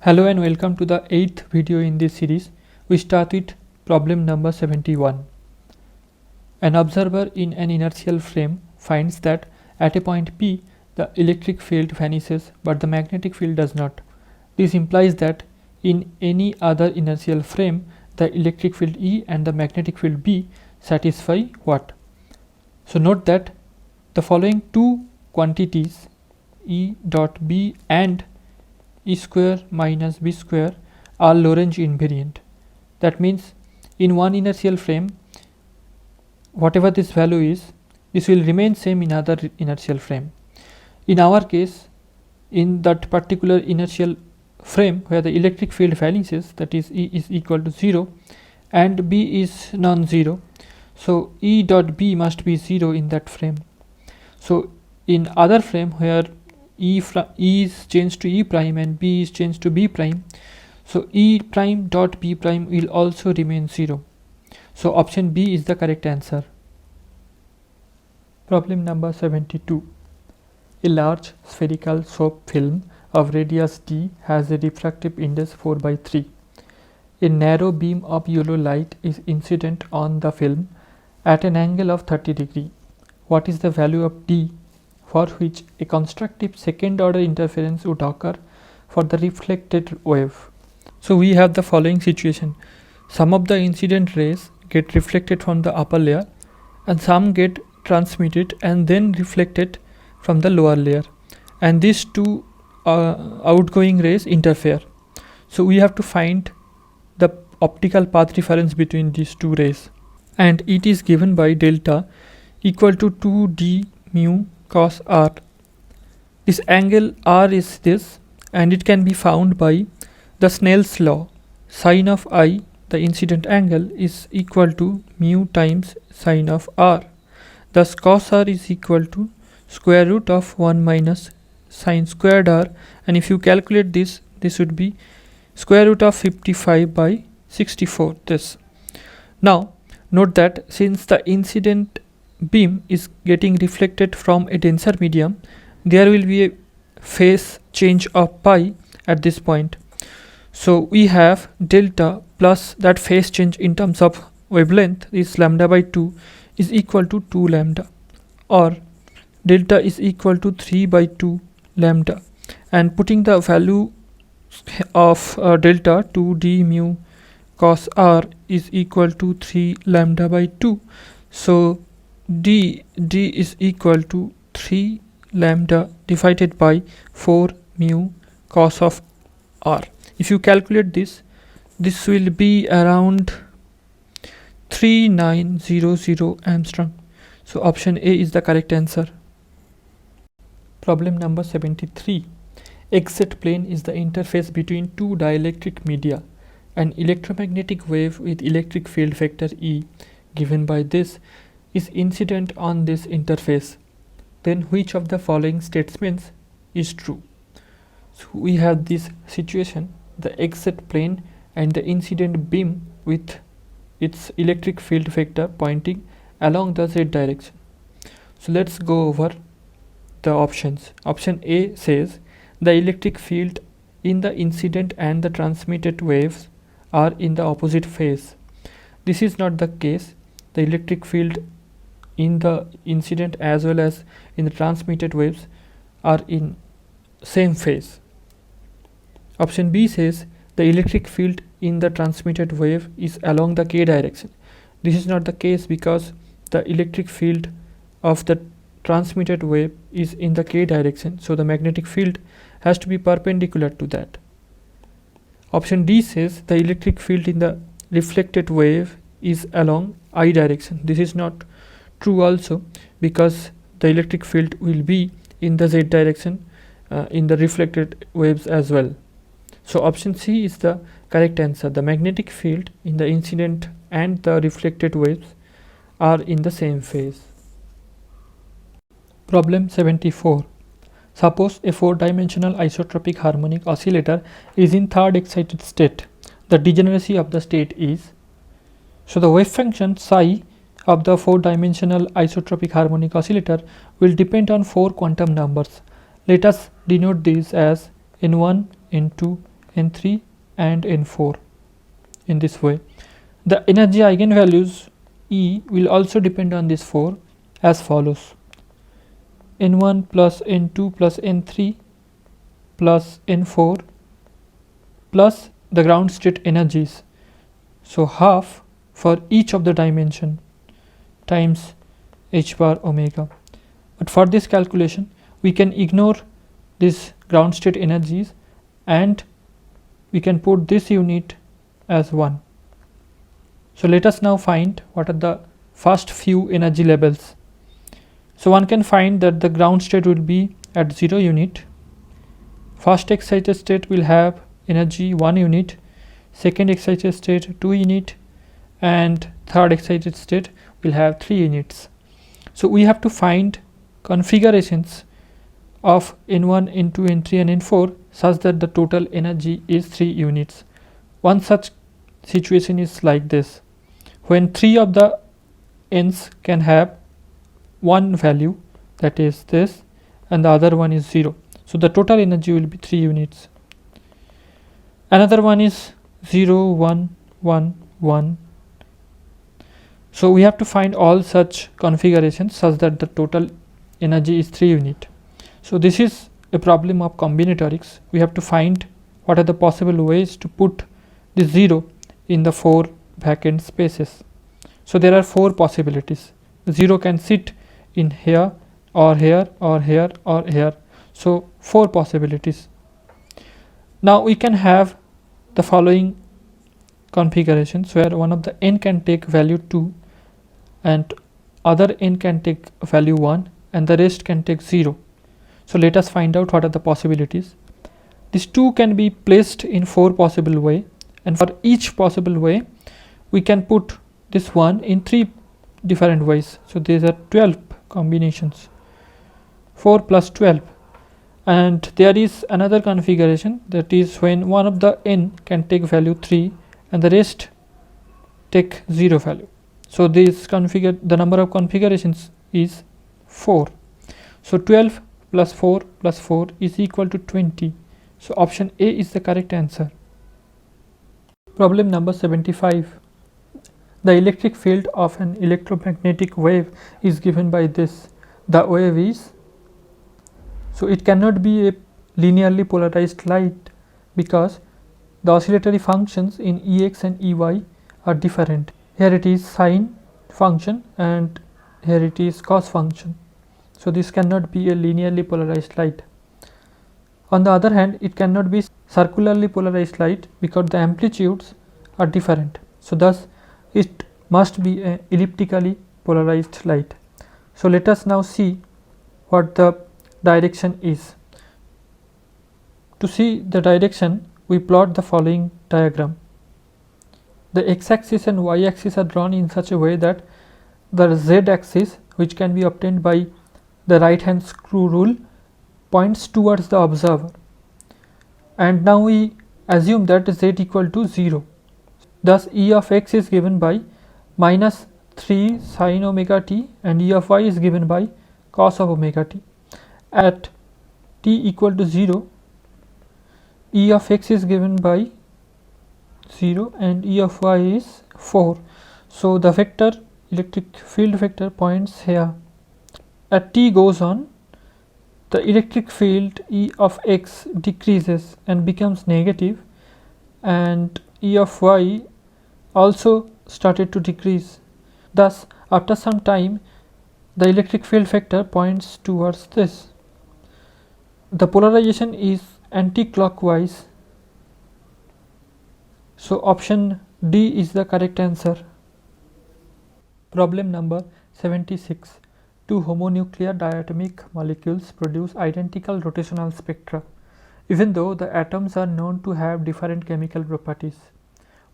Hello and welcome to the 8th video in this series. We start with problem number 71. An observer in an inertial frame finds that at a point P, the electric field vanishes but the magnetic field does not. This implies that in any other inertial frame, the electric field E and the magnetic field B satisfy what? So note that the following two quantities E dot B and E square minus B square are Lorentz invariant. That means in one inertial frame, whatever this value is, this will remain same in other inertial frame. In our case, in that particular inertial frame where the electric field vanishes, that is E is equal to 0 and B is non-zero, so E dot B must be 0 in that frame. So in other frame where E is changed to E prime and B is changed to B prime, so E prime dot B prime will also remain 0. So option B is the correct answer. Problem number 72. A large spherical soap film of radius d has a refractive index 4/3. A narrow beam of yellow light is incident on the film at an angle of 30 degrees. What is the value of d for which a constructive second order interference would occur for the reflected wave? So we have the following situation. Some of the incident rays get reflected from the upper layer and some get transmitted and then reflected from the lower layer, and these two outgoing rays interfere. So we have to find the optical path difference between these two rays, and it is given by delta equal to 2d mu cos r. This angle r is this, and it can be found by the Snell's law. Sine of I, the incident angle, is equal to mu times sine of r. Thus cos r is equal to square root of 1 minus sine squared r, and if you calculate this, this would be square root of 55/64. This. Now note that since the incident beam is getting reflected from a denser medium, there will be a phase change of pi at this point. So we have delta plus that phase change in terms of wavelength is λ/2 is equal to 2 lambda, or delta is equal to 3/2 lambda, and putting the value of delta 2d mu cos r is equal to 3 λ/2. So d is equal to 3 lambda divided by 4 mu cos of r. If you calculate this, this will be around 3900 Armstrong. So option A is the correct answer. Problem number 73. XZ plane is the interface between two dielectric media. An electromagnetic wave with electric field vector E given by this is incident on this interface. Then which of the following statements is true? So we have this situation, the XZ plane and the incident beam with its electric field vector pointing along the z direction. So let's go over the options. Option A says the electric field in the incident and the transmitted waves are in the opposite phase. This is not the case. The electric field in the incident as well as in the transmitted waves are in same phase. Option B says the electric field in the transmitted wave is along the k direction. This is not the case because the electric field of the transmitted wave is in the k direction, so the magnetic field has to be perpendicular to that. Option D says the electric field in the reflected wave is along I direction. This is not true also because the electric field will be in the z direction in the reflected waves as well. So option C is the correct answer. The magnetic field in the incident and the reflected waves are in the same phase. Problem 74. Suppose a 4-dimensional isotropic harmonic oscillator is in third excited state. The degeneracy of the state is. So the wave function psi of the 4-dimensional isotropic harmonic oscillator will depend on 4 quantum numbers. Let us denote these as n1, n2, N3 and N4 in this way. The energy eigenvalues E will also depend on this 4 as follows: N1 plus N2 plus N3 plus N4 plus the ground state energies, so half for each of the dimension times h bar omega. But for this calculation we can ignore this ground state energies and we can put this unit as 1. So let us now find what are the first few energy levels. So one can find that the ground state will be at 0 unit. First excited state will have energy 1 unit, second excited state 2 unit, and third excited state will have 3 units. So we have to find configurations of N1, N2, N3 and N4 such that the total energy is 3 units. One such situation is like this: when 3 of the n's can have one value, that is this, and the other one is 0. So the total energy will be 3 units. Another one is 0, 1, 1, 1. So we have to find all such configurations such that the total energy is 3 unit. So this is a problem of combinatorics. We have to find what are the possible ways to put the 0 in the 4 vacant spaces. So there are 4 possibilities. 0 can sit in here or here or here or here. So 4 possibilities. Now we can have the following configurations where one of the n can take value 2 and other n can take value 1 and the rest can take 0. So let us find out what are the possibilities. These 2 can be placed in 4 possible way, and for each possible way we can put this one in 3 different ways. So these are 12 combinations, 4 plus 12. And there is another configuration, that is when one of the n can take value 3 and the rest take 0 value. So this the number of configurations is 4. So 12 plus 4 plus 4 is equal to 20. So option A is the correct answer. Problem number 75. The electric field of an electromagnetic wave is given by this. The wave is, so it cannot be a linearly polarized light because the oscillatory functions in Ex and Ey are different. Here it is sine function and here it is cos function. So this cannot be a linearly polarized light. On the other hand, it cannot be circularly polarized light because the amplitudes are different. So thus it must be an elliptically polarized light. So let us now see what the direction is. To see the direction, we plot the following diagram. The x-axis and y-axis are drawn in such a way that the z-axis, which can be obtained by the right hand screw rule, points towards the observer. And now we assume that z equal to 0. Thus E of x is given by minus 3 sin omega t and E of y is given by cos of omega t. At t equal to 0, E of x is given by 0 and E of y is 4. So the vector, electric field vector, points here. As t goes on, the electric field E of x decreases and becomes negative, and E of y also started to decrease. Thus after some time the electric field vector points towards this. The polarization is anti-clockwise. So option D is the correct answer. Problem number 76. Two homonuclear diatomic molecules produce identical rotational spectra, even though the atoms are known to have different chemical properties.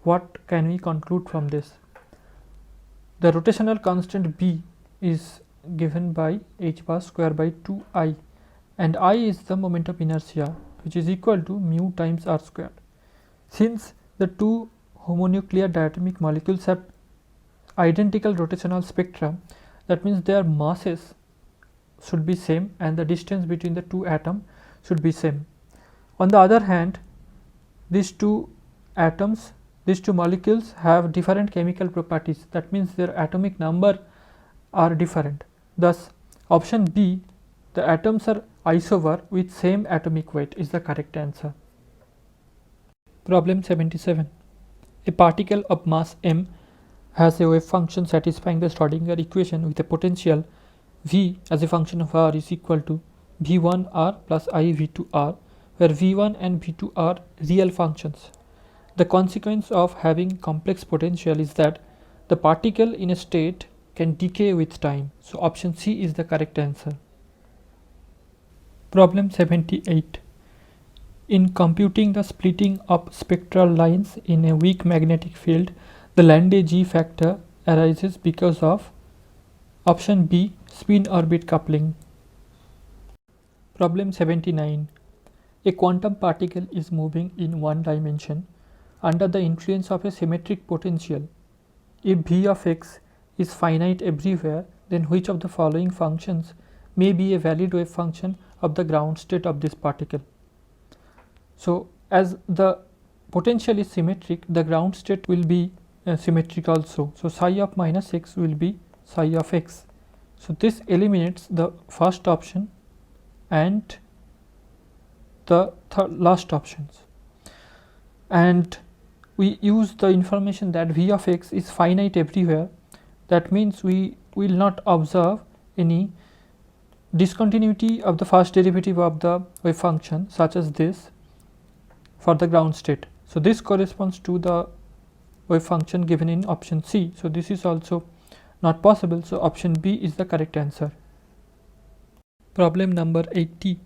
What can we conclude from this? The rotational constant B is given by h bar square by 2I, and I is the moment of inertia, which is equal to mu times r squared. Since the two homonuclear diatomic molecules have identical rotational spectra, that means their masses should be same and the distance between the two atoms should be same. On the other hand, these two atoms, these two molecules have different chemical properties. That means their atomic number are different. Thus, option B, the atoms are isomer with same atomic weight, is the correct answer. Problem 77. A particle of mass m has a wave function satisfying the Schrodinger equation with a potential V as a function of r is equal to V1r plus I V2r, where V1 and V2 are real functions. The consequence of having complex potential is that the particle in a state can decay with time. So option C is the correct answer. Problem 78. In computing the splitting of spectral lines in a weak magnetic field, the Landé G factor arises because of option B, spin orbit coupling. Problem 79. A quantum particle is moving in one dimension under the influence of a symmetric potential. If V of x is finite everywhere, then which of the following functions may be a valid wave function of the ground state of this particle? So, as the potential is symmetric, the ground state will be symmetric also. So, psi of minus x will be psi of x. So, this eliminates the first option and the last options, and we use the information that V of x is finite everywhere. That means we will not observe any discontinuity of the first derivative of the wave function such as this for the ground state. So, this corresponds to the wave function given in option C. So, this is also not possible. So, option B is the correct answer. Problem number 80.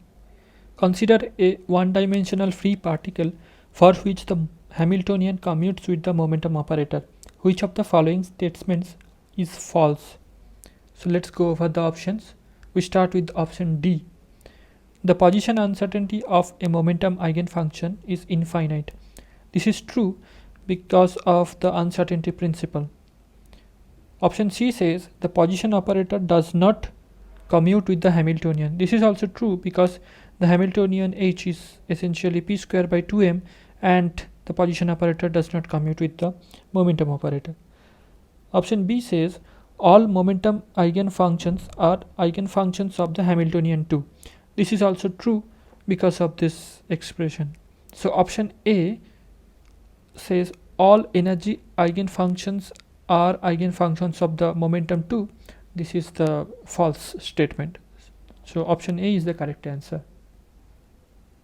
Consider a one-dimensional free particle for which the Hamiltonian commutes with the momentum operator. Which of the following statements is false? So, let us go over the options. We start with option D. The position uncertainty of a momentum eigenfunction is infinite. This is true because of the uncertainty principle. Option C says the position operator does not commute with the Hamiltonian. This is also true because the Hamiltonian H is essentially p square by 2m and the position operator does not commute with the momentum operator. Option B says all momentum eigenfunctions are eigenfunctions of the Hamiltonian too. This is also true because of this expression. So, option A says all energy eigenfunctions are eigenfunctions of the momentum too. This is the false statement. So, option A is the correct answer.